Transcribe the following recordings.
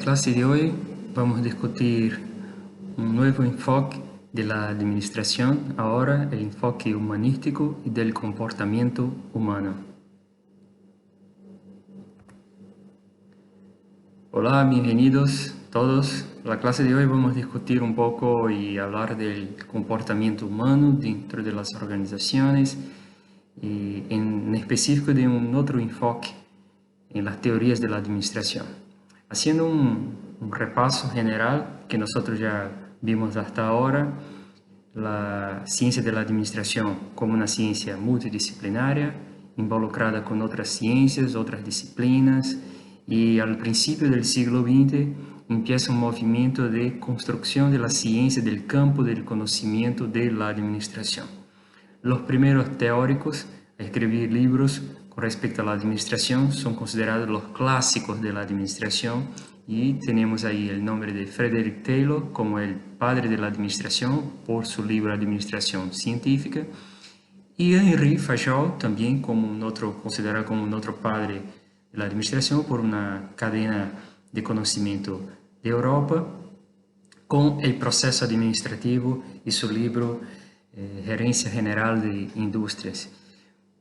Clase de hoy vamos a discutir un nuevo enfoque de la administración, ahora el enfoque humanístico y del comportamiento humano. Hola, bienvenidos todos. La clase de hoy vamos a discutir un poco y hablar del comportamiento humano dentro de las organizaciones y en específico de un otro enfoque en las teorías de la administración. Haciendo un repaso general que nosotros ya vimos hasta ahora, la ciencia de la administración como una ciencia multidisciplinaria, involucrada con otras ciencias, otras disciplinas, y al principio del siglo XX empieza un movimiento de construcción de la ciencia del campo del conocimiento de la administración. Los primeros teóricos a escribir libros con respecto a la administración son considerados los clásicos de la administración y tenemos ahí el nombre de Frederick Taylor como el padre de la administración por su libro Administración Científica y Henri Fayol también considerado como un otro padre de la administración por una cadena de conocimiento de Europa con el proceso administrativo y su libro Gerencia General de Industrias.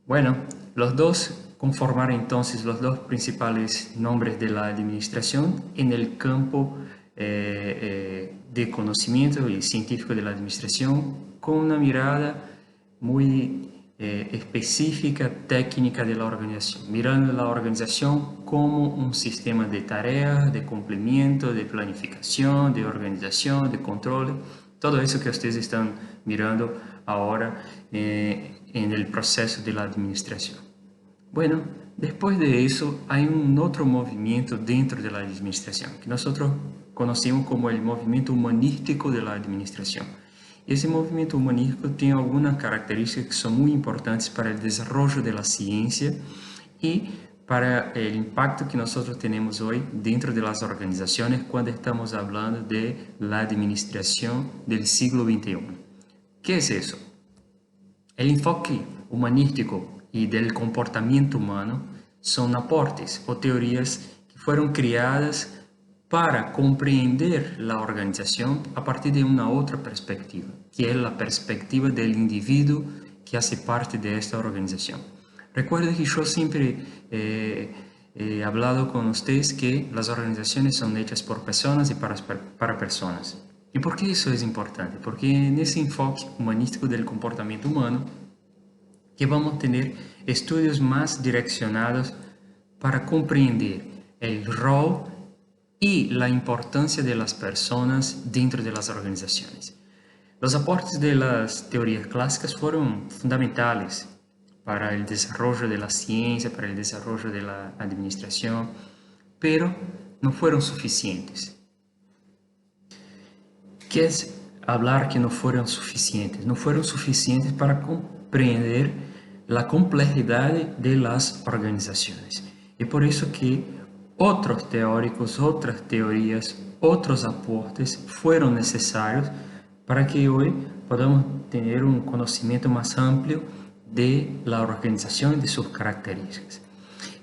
Bueno, los dos conformaron entonces los dos principales nombres de la administración en el campo de conocimiento y científico de la administración con una mirada muy específica, técnica de la organización, mirando la organización como un sistema de tareas, de cumplimiento, de planificación, de organización, de control, todo eso que ustedes están mirando ahora en el proceso de la administración. Bueno, después de eso hay un otro movimiento dentro de la administración que nosotros conocemos como el movimiento humanístico de la administración. Ese movimiento humanístico tiene algunas características que son muy importantes para el desarrollo de la ciencia y para el impacto que nosotros tenemos hoy dentro de las organizaciones cuando estamos hablando de la administración del siglo XXI. ¿Qué es eso? El enfoque humanístico y del comportamiento humano son aportes o teorías que fueron creadas para comprender la organización a partir de una otra perspectiva, que es la perspectiva del individuo que hace parte de esta organización. Recuerden que yo siempre he hablado con ustedes que las organizaciones son hechas por personas y para personas. ¿Y por qué eso es importante? Porque en ese enfoque humanístico del comportamiento humano que vamos a tener estudios más direccionados para comprender el rol y la importancia de las personas dentro de las organizaciones. Los aportes de las teorías clásicas fueron fundamentales para el desarrollo de la ciencia, para el desarrollo de la administración, pero no fueron suficientes. ¿Qué es hablar que no fueron suficientes? No fueron suficientes para comprender la complejidad de las organizaciones. Y por eso que otros teóricos, otras teorías, otros aportes fueron necesarios para que hoy podamos tener un conocimiento más amplio de la organización y de sus características.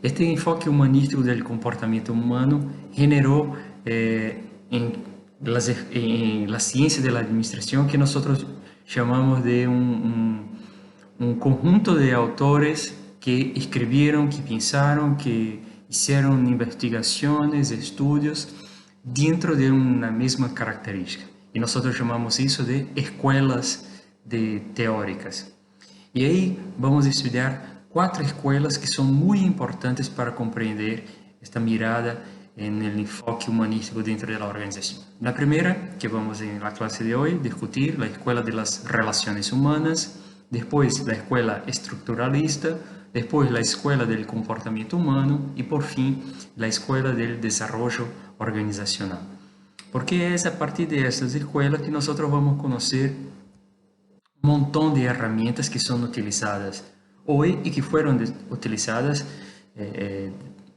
Este enfoque humanístico del comportamiento humano generó en la ciencia de la administración que nosotros llamamos de un conjunto de autores que escribieron, que pensaron, que hicieron investigaciones, estudios dentro de una misma característica. Y nosotros llamamos eso de escuelas teóricas. Y ahí vamos a estudiar 4 escuelas que son muy importantes para comprender esta mirada en el enfoque humanístico dentro de la organización. La primera, que vamos en la clase de hoy discutir, la escuela de las relaciones humanas, después la escuela estructuralista, después la escuela del comportamiento humano y por fin la escuela del desarrollo organizacional. Porque es a partir de estas escuelas que nosotros vamos a conocer un montón de herramientas que son utilizadas hoy y que fueron utilizadas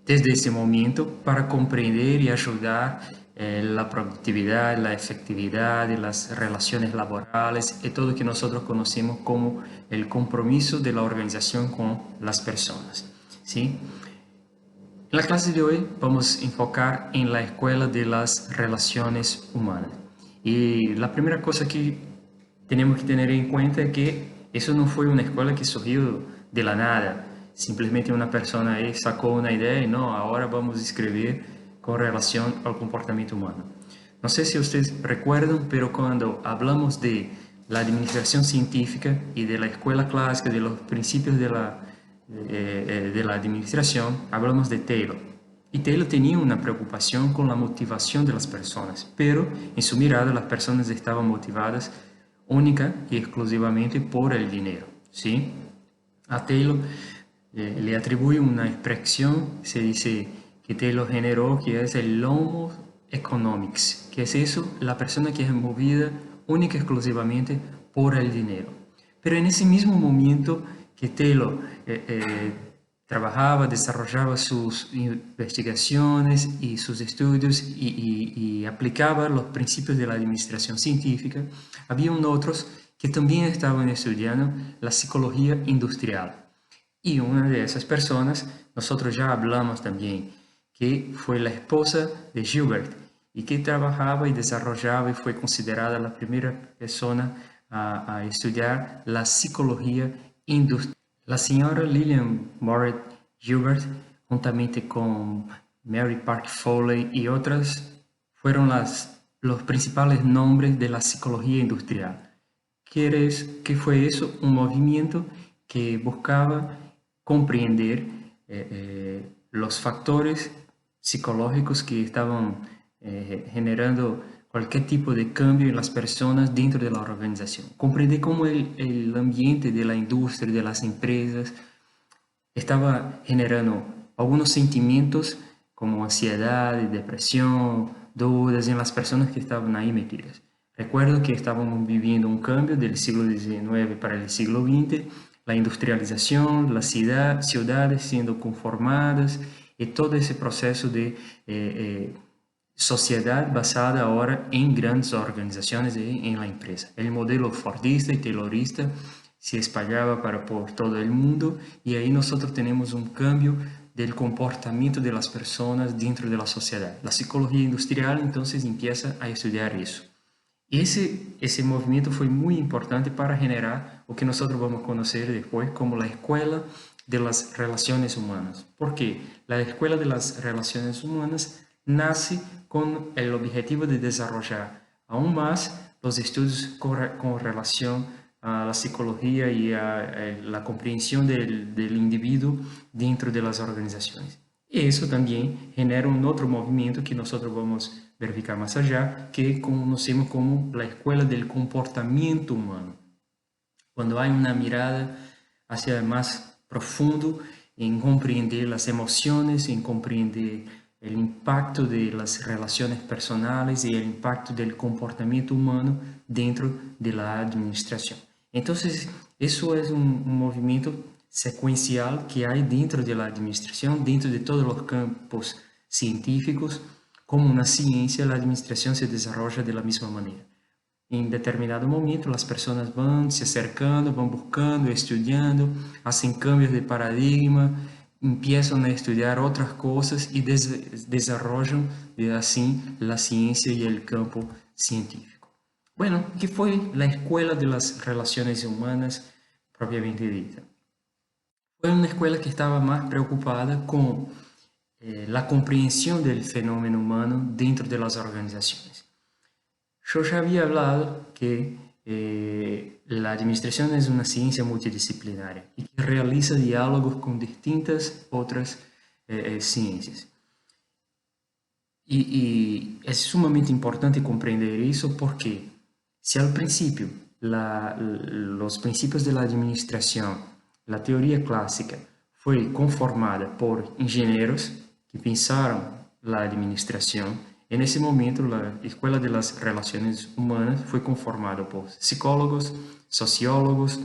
desde ese momento para comprender y ayudar la productividad, la efectividad de las relaciones laborales y todo lo que nosotros conocemos como el compromiso de la organización con las personas, ¿sí? En la clase de hoy vamos a enfocar en la escuela de las relaciones humanas. Y la primera cosa que tenemos que tener en cuenta es que eso no fue una escuela que surgió de la nada. Simplemente una persona ahí sacó una idea y no, ahora vamos a escribir con relación al comportamiento humano. No sé si ustedes recuerdan, pero cuando hablamos de la administración científica y de la escuela clásica, de los principios de la administración, hablamos de Taylor. Y Taylor tenía una preocupación con la motivación de las personas, pero en su mirada las personas estaban motivadas única y exclusivamente por el dinero, ¿sí? A Taylor le atribuye una expresión, se dice que Taylor generó, que es el Homo economics, que es eso, la persona que es movida única y exclusivamente por el dinero. Pero en ese mismo momento que Taylor trabajaba, desarrollaba sus investigaciones y sus estudios y aplicaba los principios de la administración científica, había otros que también estaban estudiando la psicología industrial. Y una de esas personas, nosotros ya hablamos también, que fue la esposa de Gilbert y que trabajaba y desarrollaba y fue considerada la primera persona a estudiar la psicología industrial. La señora Lillian Moret Gilbert, juntamente con Mary Park Foley y otras, fueron los principales nombres de la psicología industrial. ¿Qué fue eso? Un movimiento que buscaba comprender los factores psicológicos que estaban generando cualquier tipo de cambio en las personas dentro de la organización. Comprender cómo el ambiente de la industria, de las empresas, estaba generando algunos sentimientos como ansiedad, depresión, dudas en las personas que estaban ahí metidas. Recuerdo que estábamos viviendo un cambio del siglo XIX para el siglo XX, la industrialización, las ciudades siendo conformadas y todo ese proceso de sociedad basada ahora en grandes organizaciones y en la empresa. El modelo fordista y taylorista se espallaba por todo el mundo y ahí nosotros tenemos un cambio del comportamiento de las personas dentro de la sociedad. La psicología industrial entonces empieza a estudiar eso. Ese movimiento fue muy importante para generar lo que nosotros vamos a conocer después como la escuela de las relaciones humanas. ¿Por qué? La escuela de las relaciones humanas nace con el objetivo de desarrollar aún más los estudios con relación a la psicología y a la comprensión del individuo dentro de las organizaciones. Y eso también genera un otro movimiento que nosotros vamos a verificar más allá, que conocemos como la escuela del comportamiento humano. Cuando hay una mirada hacia más profundo en comprender las emociones, en comprender el impacto de las relaciones personales y el impacto del comportamiento humano dentro de la administración. Entonces, eso es un movimiento secuencial que hay dentro de la administración, dentro de todos los campos científicos. Como una ciencia, la administración se desarrolla de la misma manera. En determinado momento, las personas van se acercando, van buscando, estudiando, hacen cambios de paradigma, empiezan a estudiar otras cosas y desarrollan así la ciencia y el campo científico. Bueno, ¿qué fue la escuela de las relaciones humanas propiamente dita? Fue una escuela que estaba más preocupada con la comprensión del fenómeno humano dentro de las organizaciones. Yo ya había hablado que la administración es una ciencia multidisciplinaria y que realiza diálogos con distintas otras ciencias. Y es sumamente importante comprender eso porque si al principio los principios de la administración, la teoría clásica, fue conformada por ingenieros que pensaron la administración, en ese momento la Escuela de las Relaciones Humanas fue conformada por psicólogos, sociólogos,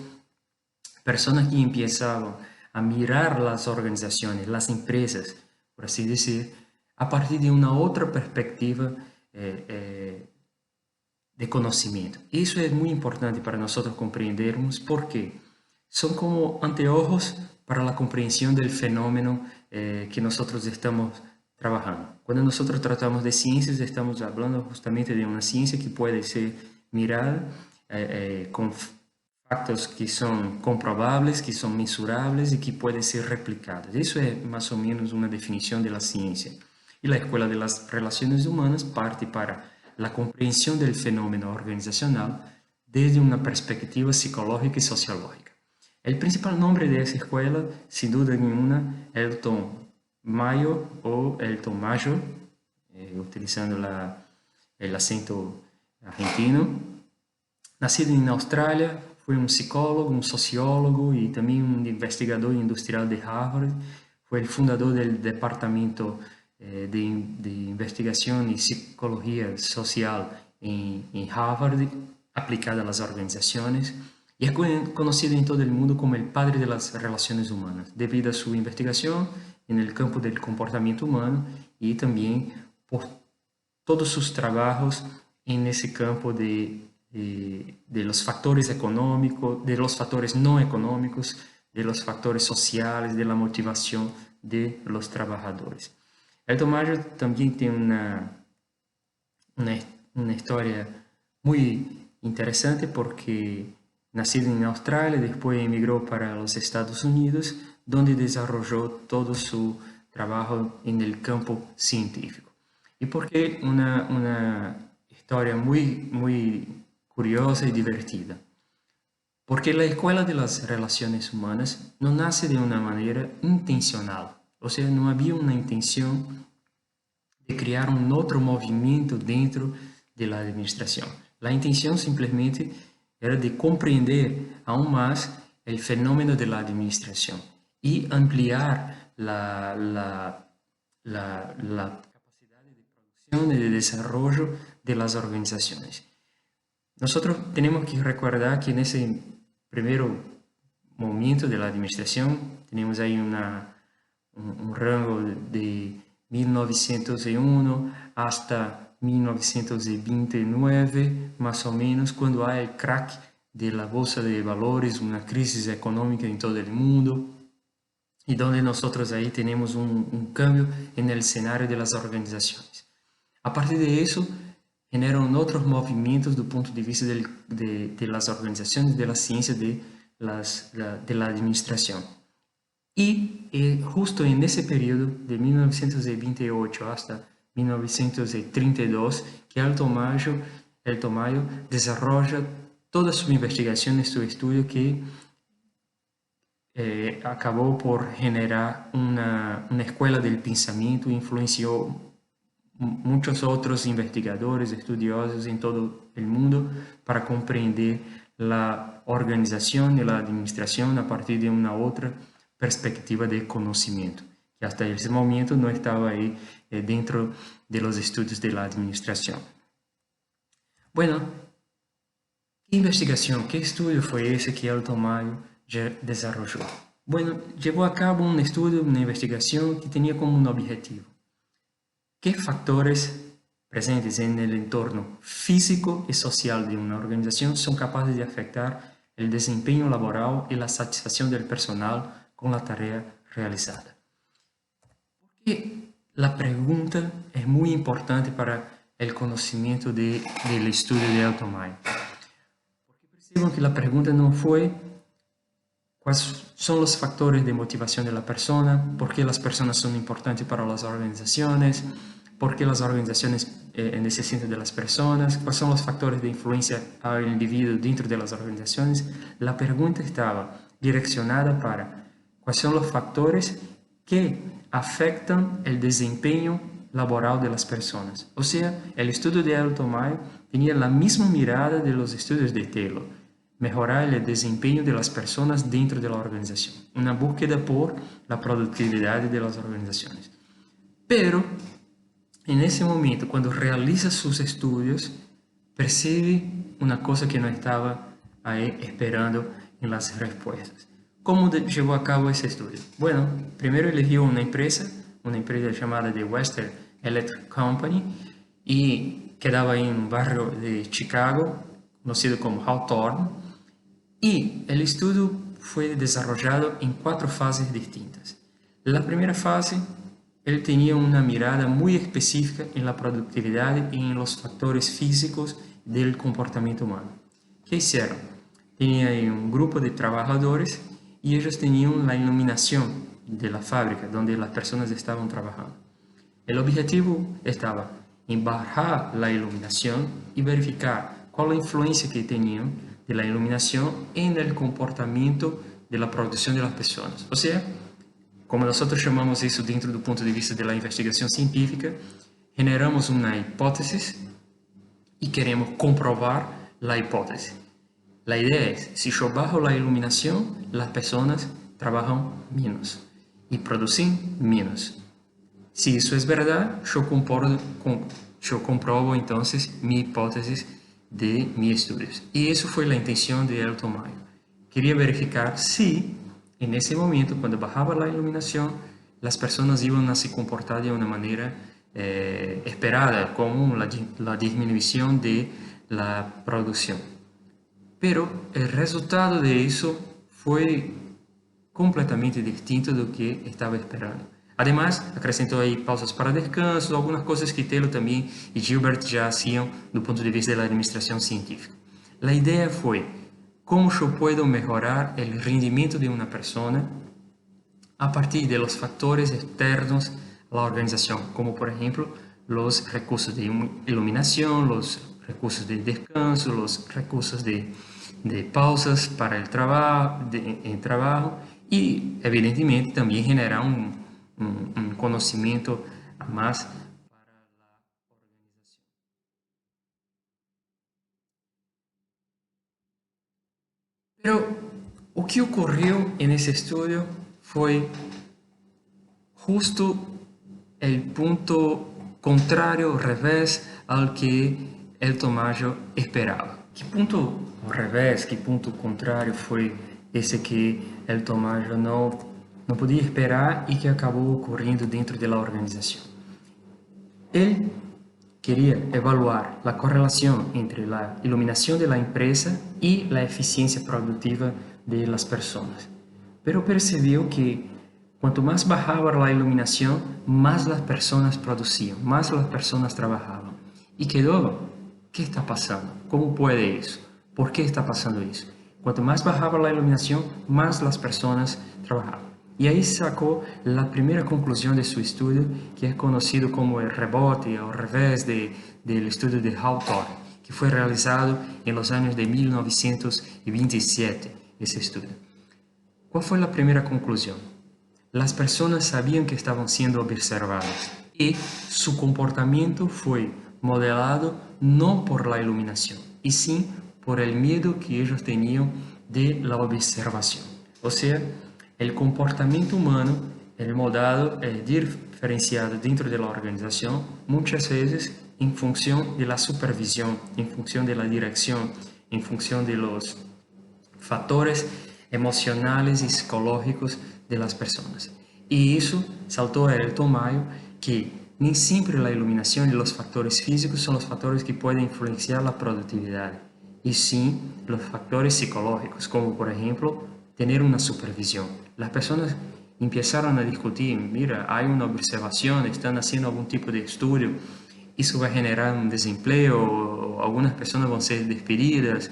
personas que empezaban a mirar las organizaciones, las empresas, por así decir, a partir de una otra perspectiva de conocimiento. Eso es muy importante para nosotros comprendernos porque son como anteojos para la comprensión del fenómeno que nosotros estamos trabajando. Cuando nosotros tratamos de ciencias, estamos hablando justamente de una ciencia que puede ser mirada con factos que son comprobables, que son mensurables y que pueden ser replicados. Eso es más o menos una definición de la ciencia. Y la Escuela de las Relaciones Humanas parte para la comprensión del fenómeno organizacional desde una perspectiva psicológica y sociológica. El principal nombre de esa escuela, sin duda ninguna, es Elton Mayo o Elton Mayo, utilizando el acento argentino. Nacido en Australia, fue un psicólogo, un sociólogo y también un investigador industrial de Harvard. Fue el fundador del Departamento de Investigación y Psicología Social en Harvard, aplicada a las organizaciones. Y es conocido en todo el mundo como el padre de las relaciones humanas, debido a su investigación en el campo del comportamiento humano y también por todos sus trabajos en ese campo de los factores económicos, de los factores no económicos, de los factores sociales, de la motivación de los trabajadores. Elton Mayo también tiene una historia muy interesante porque nacido en Australia, después emigró para los Estados Unidos, donde desarrolló todo su trabajo en el campo científico. ¿Y por qué una historia muy curiosa y divertida? Porque la Escuela de las Relaciones Humanas no nace de una manera intencional, o sea, no había una intención de crear un otro movimiento dentro de la administración. La intención simplemente era de comprender aún más el fenómeno de la administración y ampliar la capacidad de producción y de desarrollo de las organizaciones. Nosotros tenemos que recordar que en ese primer momento de la administración tenemos ahí un rango de 1901 hasta 1929, más o menos, cuando hay el crack de la bolsa de valores, una crisis económica en todo el mundo, y donde nosotros ahí tenemos un cambio en el escenario de las organizaciones. A partir de eso, generan otros movimientos do punto de vista de las organizaciones, de la ciencia, de la administración. Y justo en ese periodo, de 1928 hasta 1932, que Elton Mayo desarrolla toda su investigación y su estudio que acabó por generar una escuela del pensamiento, influenció muchos otros investigadores, estudiosos en todo el mundo para comprender la organización y la administración a partir de una otra perspectiva de conocimiento, que hasta ese momento no estaba ahí dentro de los estudios de la administración. Bueno, ¿qué investigación, qué estudio fue ese que Elton Mayo desarrolló? Bueno, llevó a cabo un estudio, una investigación que tenía como un objetivo: ¿qué factores presentes en el entorno físico y social de una organización son capaces de afectar el desempeño laboral y la satisfacción del personal con la tarea realizada? Porque la pregunta es muy importante para el conocimiento del estudio de Elton Mayo. Porque percibo que la pregunta no fue cuáles son los factores de motivación de la persona, por qué las personas son importantes para las organizaciones, por qué las organizaciones necesitan de las personas, cuáles son los factores de influencia al individuo dentro de las organizaciones. La pregunta estaba direccionada para cuáles son los factores que afectan el desempeño laboral de las personas. O sea, el estudio de Elton Mayo tenía la misma mirada de los estudios de Taylor: mejorar el desempeño de las personas dentro de la organización, una búsqueda por la productividad de las organizaciones. Pero en ese momento, cuando realiza sus estudios, percibe una cosa que no estaba ahí esperando en las respuestas. ¿Cómo llevó a cabo ese estudio? Bueno, primero eligió una empresa llamada The Western Electric Company, y quedaba en un barrio de Chicago, conocido como Hawthorne, y el estudio fue desarrollado en 4 fases distintas. La primera fase, él tenía una mirada muy específica en la productividad y en los factores físicos del comportamiento humano. ¿Qué hicieron? Tenía ahí un grupo de trabajadores y ellos tenían la iluminación de la fábrica donde las personas estaban trabajando. El objetivo estaba en bajar la iluminación y verificar cuál la influencia que tenían de la iluminación en el comportamiento de la producción de las personas. O sea, como nosotros llamamos eso dentro del punto de vista de la investigación científica, generamos una hipótesis y queremos comprobar la hipótesis. La idea es, si yo bajo la iluminación, las personas trabajan menos y producen menos. Si eso es verdad, yo comprobo entonces mi hipótesis de mis estudios. Y eso fue la intención de Elton Mayo. Quería verificar si en ese momento, cuando bajaba la iluminación, las personas iban a se comportar de una manera esperada, como la disminución de la producción. Pero el resultado de eso fue completamente distinto do que estava esperando. Además, acrescentou aí pausas para descanso, algumas coisas que Taylor também e Gilbert já hacían do ponto de vista da administração científica. A ideia foi como eu posso melhorar o rendimento de uma pessoa a partir de los factores externos a la organización, como por ejemplo los recursos de iluminación, los recursos de descanso, los recursos de pausas para el trabajo y evidentemente también generar un conocimiento más para la organización. Pero o que ocurrió en ese estudio fue justo el punto contrario, al revés, al que Elton Mayo esperaba. ¿Qué punto al revés, qué punto contrario fue ese que Elton Mayo no podía esperar y que acabó ocurriendo dentro de la organización? Él quería evaluar la correlación entre la iluminación de la empresa y la eficiencia productiva de las personas, pero percibió que cuanto más bajaba la iluminación, más las personas producían, más las personas trabajaban. Y quedó, ¿qué está pasando? ¿Cómo puede eso? ¿Por qué está pasando eso? Cuanto más bajaba la iluminación, más las personas trabajaban. Y ahí sacó la primera conclusión de su estudio, que es conocido como el rebote o revés del estudio de Hawthorne, que fue realizado en los años de 1927, ese estudio. ¿Cuál fue la primera conclusión? Las personas sabían que estaban siendo observadas y su comportamiento fue modelado no por la iluminación, y sí por el miedo que ellos tenían de la observación. O sea, el comportamiento humano, el modelado es diferenciado dentro de la organización muchas veces en función de la supervisión, en función de la dirección, en función de los factores emocionales y psicológicos de las personas. Y eso saltó a Elton Mayo, que ni siempre la iluminación y los factores físicos son los factores que pueden influenciar la productividad, y sí los factores psicológicos, como por ejemplo tener una supervisión. Las personas empezaron a discutir, mira, hay una observación, están haciendo algún tipo de estudio, eso va a generar un desempleo, o algunas personas van a ser despedidas.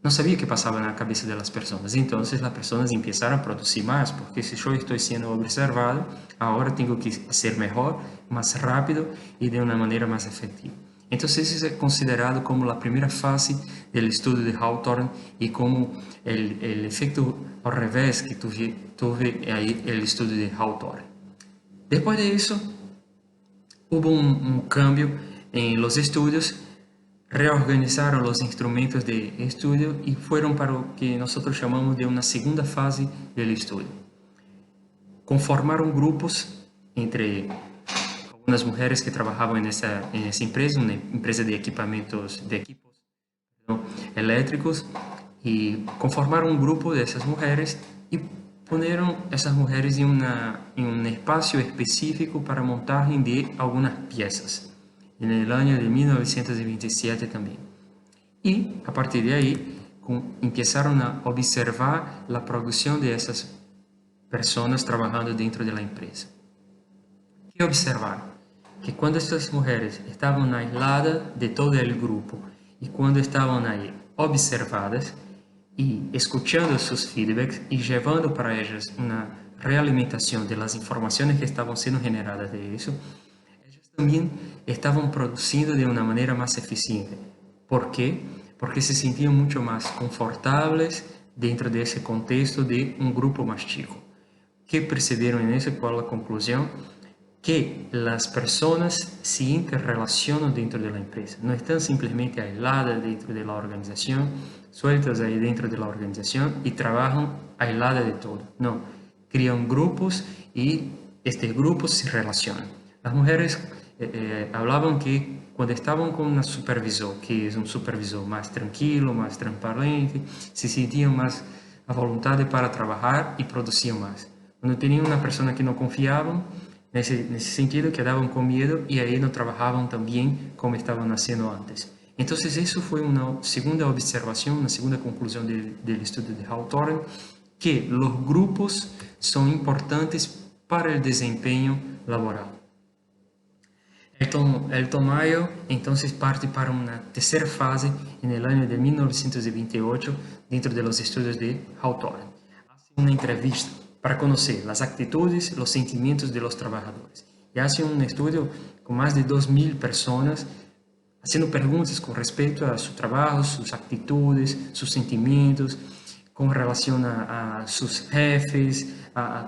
No sabía qué pasaba en la cabeza de las personas. Entonces las personas empezaron a producir más, porque si yo estoy siendo observado, ahora tengo que hacer mejor, más rápido y de una manera más efectiva. Entonces eso es considerado como la primera fase del estudio de Hawthorne y como el efecto al revés que tuve ahí el estudio de Hawthorne. Después de eso, hubo un cambio en los estudios. Reorganizaron los instrumentos de estudio y fueron para lo que nosotros llamamos de una segunda fase del estudio. Conformaron grupos entre algunas mujeres que trabajaban en esa empresa, una empresa de equipos eléctricos, y conformaron un grupo de esas mujeres y pusieron esas mujeres en un espacio específico para montaje de algunas piezas. En el año de 1927 también. Y a partir de ahí empezaron a observar la producción de esas personas trabajando dentro de la empresa. ¿Qué observaron? Que cuando estas mujeres estaban aisladas de todo el grupo y cuando estaban ahí observadas y escuchando sus feedbacks y llevando para ellas una realimentación de las informaciones que estaban siendo generadas de eso, ellas también estaban produciendo de una manera más eficiente. ¿Por qué? Porque se sentían mucho más confortables dentro de ese contexto de un grupo más chico. ¿Qué percibieron en eso? ¿Cuál es la conclusión? Que las personas se interrelacionan dentro de la empresa, no están simplemente aisladas dentro de la organización, sueltas ahí dentro de la organización y trabajan aisladas de todo. No, crean grupos y estos grupos se relacionan. Las mujeres hablaban que cuando estaban con un supervisor, que es un supervisor más tranquilo, más transparente, se sentían más a voluntad para trabajar y producían más. Cuando tenían una persona que no confiaban, nesse sentido, quedaban con miedo y ahí no trabajaban tan bien como estaban haciendo antes. Entonces, eso fue una segunda observación, una segunda conclusión del estudio de Hawthorne, que los grupos son importantes para el desempeño laboral. Elton Mayo entonces parte para una tercera fase en el año de 1928 dentro de los estudios de Hawthorne. Hace una entrevista para conocer las actitudes, los sentimientos de los trabajadores. Y hace un estudio con más de 2.000 personas haciendo preguntas con respecto a su trabajo, sus actitudes, sus sentimientos, con relación a sus jefes,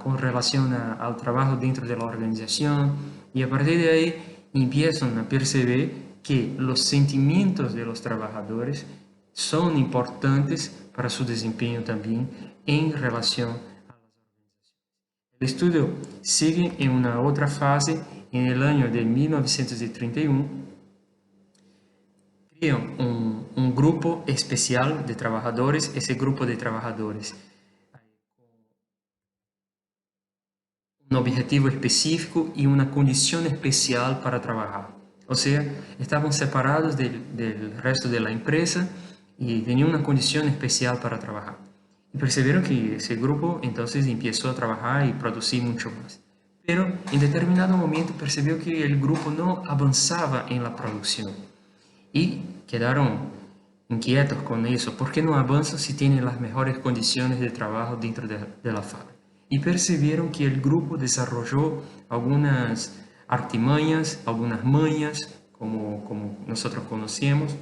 con relación al trabajo dentro de la organización. Y a partir de ahí empiezan a percibir que los sentimientos de los trabajadores son importantes para su desempeño también en relación a las organizaciones. El estudio sigue en una otra fase en el año de 1931. Crean un grupo especial de trabajadores. Ese grupo de trabajadores un objetivo específico y una condición especial para trabajar. O sea, estaban separados del resto de la empresa y tenían una condición especial para trabajar. Y percibieron que ese grupo entonces empezó a trabajar y producir mucho más. Pero en determinado momento percibió que el grupo no avanzaba en la producción y quedaron inquietos con eso. ¿Por qué no avanza si tienen las mejores condiciones de trabajo dentro de la fábrica? Y percibieron que el grupo desarrolló algunas artimañas, algunas mañas, como nosotros conocemos,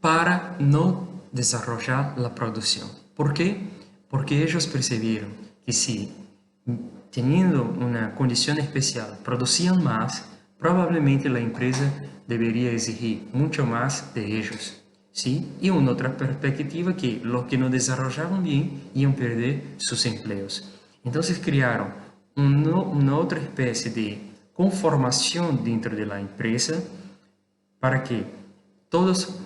para no desarrollar la producción. ¿Por qué? Porque ellos percibieron que si teniendo una condición especial producían más, probablemente la empresa debería exigir mucho más de ellos. ¿Sí? Y una otra perspectiva que los que no desarrollaban bien iban a perder sus empleos. Entonces crearon una otra especie de conformación dentro de la empresa para que todos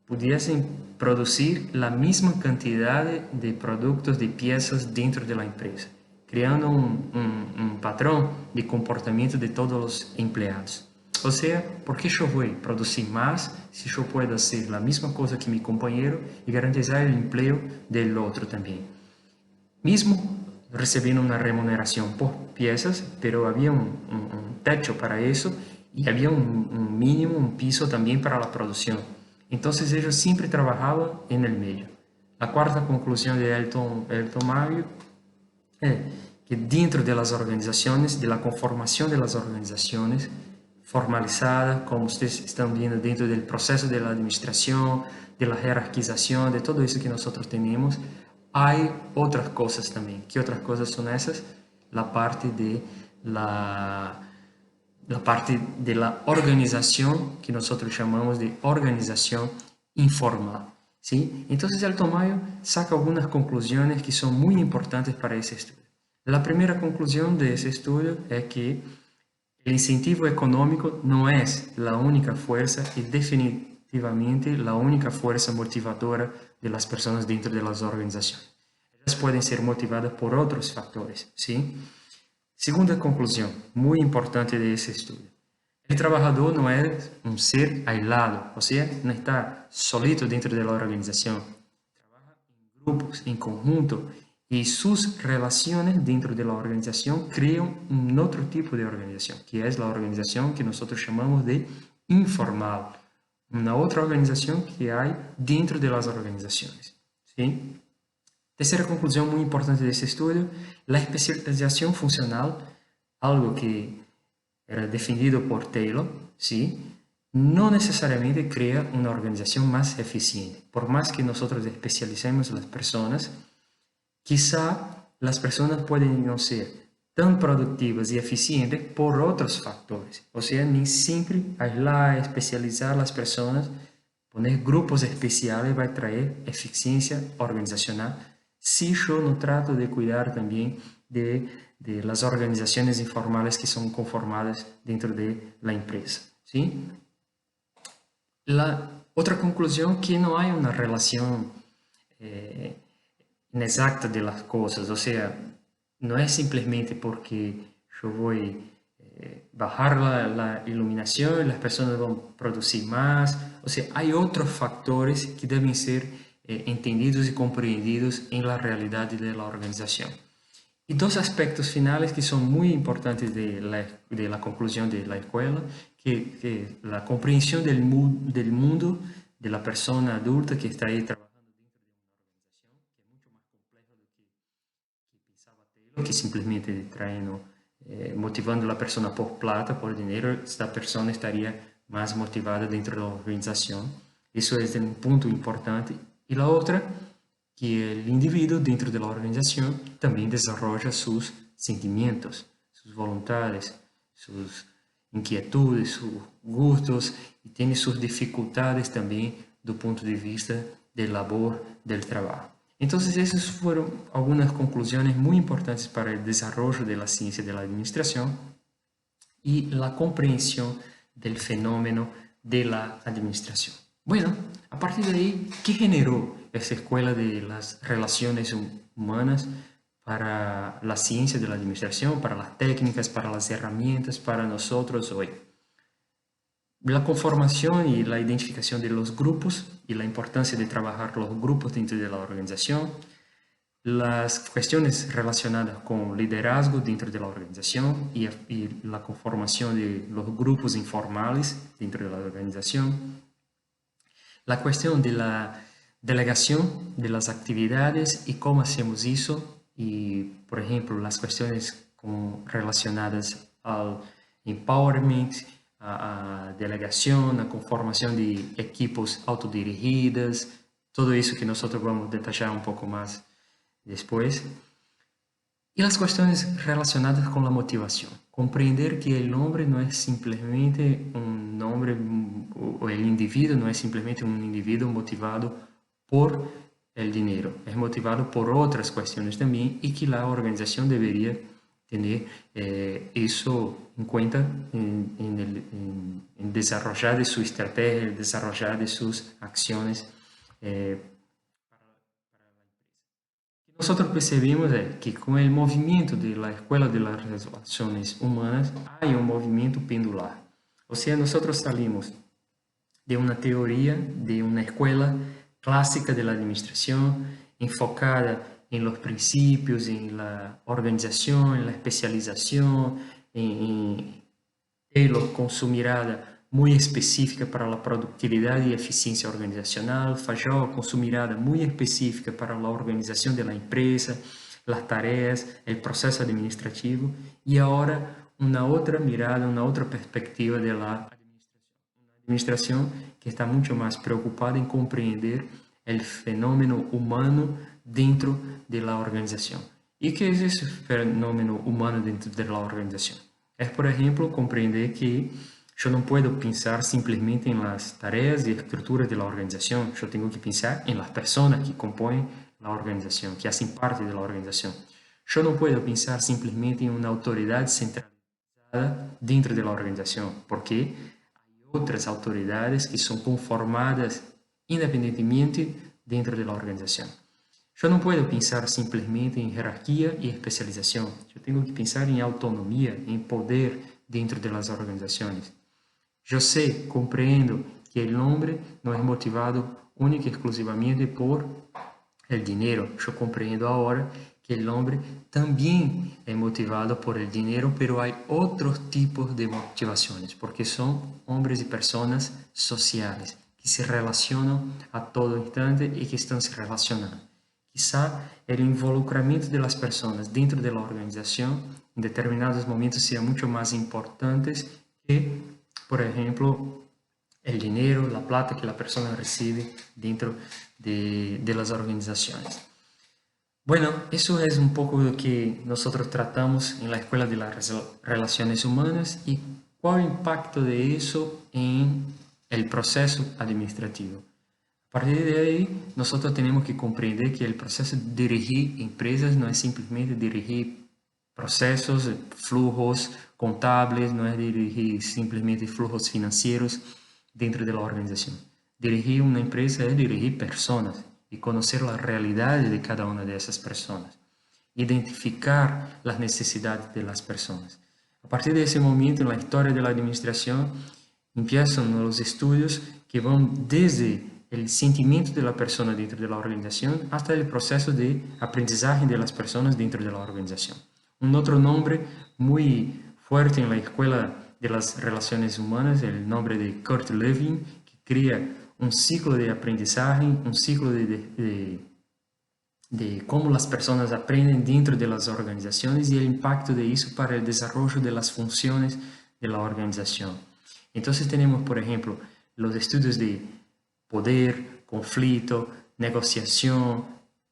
pudiesen producir la misma cantidad de productos, de piezas dentro de la empresa, creando un patrón de comportamiento de todos los empleados. O sea, ¿por qué yo voy a producir más si yo puedo hacer la misma cosa que mi compañero y garantizar el empleo del otro también? Mismo recibiendo una remuneración por piezas, pero había un techo para eso y había un mínimo, un piso también para la producción. Entonces ellos siempre trabajaban en el medio. La cuarta conclusión de Elton Mayo es que dentro de las organizaciones, de la conformación de las organizaciones, formalizada, como ustedes están viendo dentro del proceso de la administración, de la jerarquización, de todo eso que nosotros tenemos, hay otras cosas también. ¿Qué otras cosas son esas? La parte de la organización que nosotros llamamos de organización informal. ¿Sí? Entonces Elton Mayo saca algunas conclusiones que son muy importantes para ese estudio. La primera conclusión de ese estudio es que el incentivo económico no es la única fuerza y definitivamente la única fuerza motivadora de las personas dentro de las organizaciones. Ellas pueden ser motivadas por otros factores, ¿sí? Segunda conclusión, muy importante de ese estudio. El trabajador no es un ser aislado, o sea, no está solito dentro de la organización. Trabaja en grupos, en conjunto, y sus relaciones dentro de la organización crean un otro tipo de organización, que es la organización que nosotros llamamos de informal, una otra organización que hay dentro de las organizaciones. ¿Sí? Tercera conclusión muy importante de este estudio, la especialización funcional, algo que era defendido por Taylor, ¿sí? No necesariamente crea una organización más eficiente. Por más que nosotros especialicemos las personas, quizá las personas pueden no ser tan productivas y eficientes por otros factores. O sea, ni siempre aislar, especializar las personas, poner grupos especiales va a traer eficiencia organizacional si yo no trato de cuidar también de las organizaciones informales que son conformadas dentro de la empresa. ¿Sí? La otra conclusión que no hay una relación eh, inexacta de las cosas, o sea, no es simplemente porque yo voy bajar la iluminación y las personas van a producir más, o sea, hay otros factores que deben ser entendidos y comprendidos en la realidad de la organización. Y dos aspectos finales que son muy importantes de la conclusión de la escuela, que la comprensión del mundo de la persona adulta que está ahí trabajando dentro de una organización, que es mucho más complejo de que pensaba Taylor, que simplemente trayendo, motivando a la persona por plata, por dinero, esta persona estaría más motivada dentro de la organización. Eso es un punto importante. Y la otra, que el individuo dentro de la organización también desarrolla sus sentimientos, sus voluntades, sus inquietudes, sus gustos y tiene sus dificultades también do punto de vista de labor del trabajo. Entonces, esas fueron algunas conclusiones muy importantes para el desarrollo de la ciencia de la administración y la comprensión del fenómeno de la administración. Bueno, a partir de ahí, ¿qué generó esa escuela de las relaciones humanas para la ciencia de la administración, para las técnicas, para las herramientas, para nosotros hoy? La conformación y la identificación de los grupos y la importancia de trabajar los grupos dentro de la organización, las cuestiones relacionadas con liderazgo dentro de la organización y la conformación de los grupos informales dentro de la organización, la cuestión de la delegación de las actividades y cómo hacemos eso, y por ejemplo las cuestiones relacionadas al empowerment, a delegación, a conformación de equipos autodirigidos, todo eso que nosotros vamos a detallar un poco más después. Y las cuestiones relacionadas con la motivación. Comprender que el hombre no es simplemente un hombre, o el individuo no es simplemente un individuo motivado por el dinero, es motivado por otras cuestiones también y que la organización debería tener eso en cuenta en desarrollar de su estrategia, desarrollar de sus acciones nosotros percebemos que con el movimiento de la Escuela de las Relaciones Humanas hay un movimiento pendular. O sea, nosotros salimos de una teoría, de una escuela clásica de la administración, enfocada en los principios, en la organización, en la especialización, en Taylor con su mirada muy específica para la productividad y eficiencia organizacional, Fayol con su mirada muy específica para la organización de la empresa, las tareas, el proceso administrativo, y ahora una otra mirada, una otra perspectiva de la administración. Una administración que está mucho más preocupada en comprender el fenómeno humano dentro de la organización. ¿Y qué es ese fenómeno humano dentro de la organización? Es, por ejemplo, comprender que yo no puedo pensar simplemente en las tareas y estructuras de la organización. Yo tengo que pensar en las personas que componen la organización, que hacen parte de la organización. Yo no puedo pensar simplemente en una autoridad centralizada dentro de la organización, porque hay otras autoridades que son conformadas independientemente dentro de la organización. Yo no puedo pensar simplemente en jerarquía y especialización. Yo tengo que pensar en autonomía, en poder dentro de las organizaciones. Yo sé, comprendo que el hombre no es motivado única y exclusivamente por el dinero. Yo comprendo ahora que el hombre también es motivado por el dinero, pero hay otros tipos de motivaciones, porque son hombres y personas sociales, que se relacionan a todo instante y que están se relacionando. Quizá el involucramiento de las personas dentro de la organización en determinados momentos sea mucho más importante que, por ejemplo, el dinero, la plata que la persona recibe dentro de las organizaciones. Bueno, eso es un poco lo que nosotros tratamos en la Escuela de las Relaciones Humanas y cuál impacto de eso en el proceso administrativo. A partir de ahí, nosotros tenemos que comprender que el proceso de dirigir empresas no es simplemente dirigir procesos, flujos contables, no es dirigir simplemente flujos financieros dentro de la organización. Dirigir una empresa es dirigir personas y conocer la realidad de cada una de esas personas. Identificar las necesidades de las personas. A partir de ese momento en la historia de la administración empiezan los estudios que van desde el sentimiento de la persona dentro de la organización hasta el proceso de aprendizaje de las personas dentro de la organización. Un otro nombre muy fuerte en la Escuela de las Relaciones Humanas, el nombre de Kurt Lewin, que crea un ciclo de aprendizaje, un ciclo de cómo las personas aprenden dentro de las organizaciones y el impacto de eso para el desarrollo de las funciones de la organización. Entonces tenemos, por ejemplo, los estudios de poder, conflicto, negociación,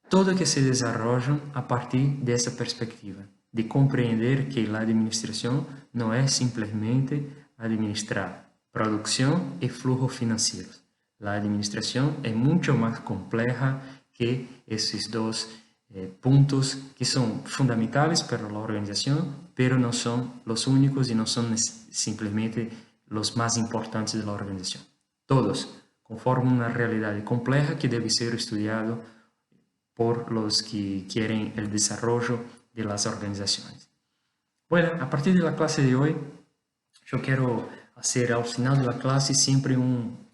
todo que se desarrollan a partir de esa perspectiva, de comprender que la administración no es simplemente administrar producción y flujos financieros. La administración es mucho más compleja que esos dos puntos que son fundamentales para la organización, pero no son los únicos y no son simplemente los más importantes de la organización. Todos conforman una realidad compleja que debe ser estudiado por los que quieren el desarrollo de las organizaciones. Bueno, a partir de la clase de hoy, yo quiero hacer al final de la clase siempre un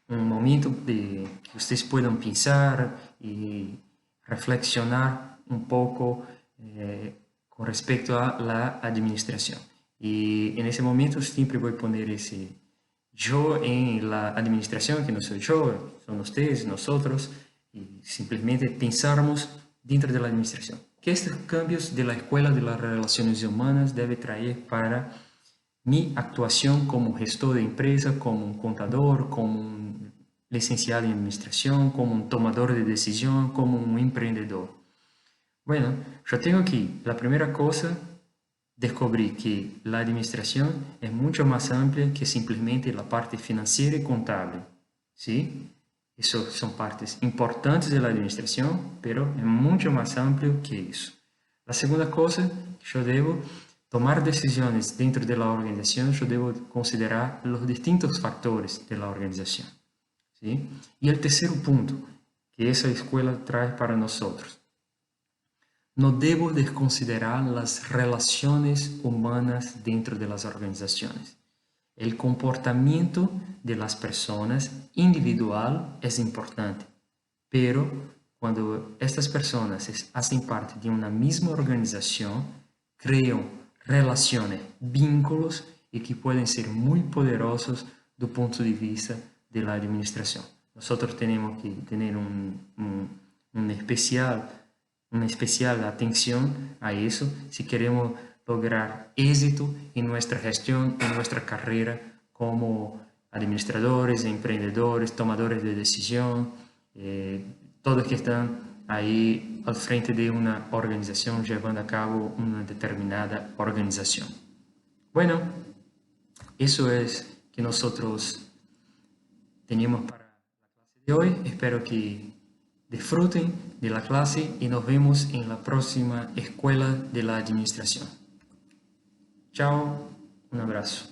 momento de que ustedes puedan pensar y reflexionar un poco con respecto a la administración. Y en ese momento siempre voy a poner ese yo en la administración, que no soy yo, son ustedes, nosotros, y simplemente pensarmos dentro de la administración. ¿Qué estos cambios de la Escuela de las Relaciones Humanas debe traer para mi actuación como gestor de empresa, como un contador, como un licenciado en administración, como un tomador de decisión, como un emprendedor? Bueno, yo tengo aquí la primera cosa, descubrí que la administración es mucho más amplia que simplemente la parte financiera y contable, ¿sí? Eso son partes importantes de la administración, pero es mucho más amplio que eso. La segunda cosa, yo debo tomar decisiones dentro de la organización, yo debo considerar los distintos factores de la organización, ¿sí? Y el tercer punto que esa escuela trae para nosotros: no debo desconsiderar las relaciones humanas dentro de las organizaciones. El comportamiento de las personas individual es importante, pero cuando estas personas hacen parte de una misma organización, crean relaciones, vínculos y que pueden ser muy poderosos do punto de vista de la administración. Nosotros tenemos que tener una especial atención a eso si queremos lograr éxito en nuestra gestión, en nuestra carrera como administradores, emprendedores, tomadores de decisión, todos que están ahí al frente de una organización llevando a cabo una determinada organización. Bueno, eso es que nosotros teníamos para la clase de hoy. Espero que disfruten de la clase y nos vemos en la próxima Escuela de la Administración. Chao, un abrazo.